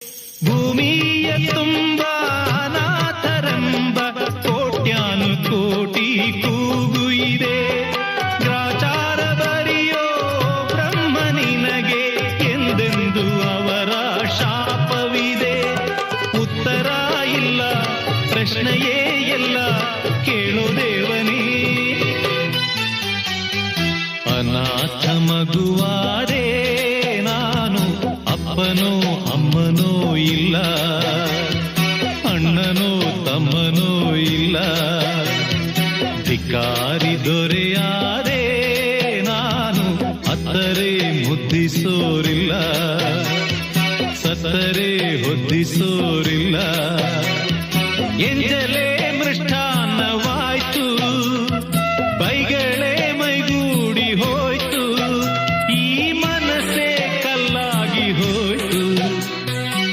ಭೂಮಿಯ ತುಂಬ ಅನಾಥರೆಂಬ ಕೋಟ್ಯಾನು ಕೋಟಿ ಕೂಗು ಇದೆ. ಗ್ರಾಚಾರ ಬರೆಯೋ ಬ್ರಹ್ಮ ನಿನಗೆ ಎಂದೆಂದು ಅವರ ಶಾಪವಿದೆ. ಉತ್ತರ ಇಲ್ಲ, ಪ್ರಶ್ನೆಯೇ ಎಲ್ಲ, ಕೇಳೋ ದೇವನೇ. ಅನಾಥ ಮಗುವಾದೆ ನಾನು, ಅಪ್ಪನೋ ಅಮ್ಮನೋ ಇಲ್ಲ, ಅಣ್ಣನೋ ತಮ್ಮನೋ ಇಲ್ಲ. ಧಿಕ್ಕಾರಿ ದೊರೆಯಾದೆ ನಾನು, ಅತ್ತರೆ ಮುದ್ದಿಸೋರಿಲ್ಲ, ಸತ್ತರೆ ಹೊದ್ದಿಸೋರಿಲ್ಲ. ಎಂಜಲೇ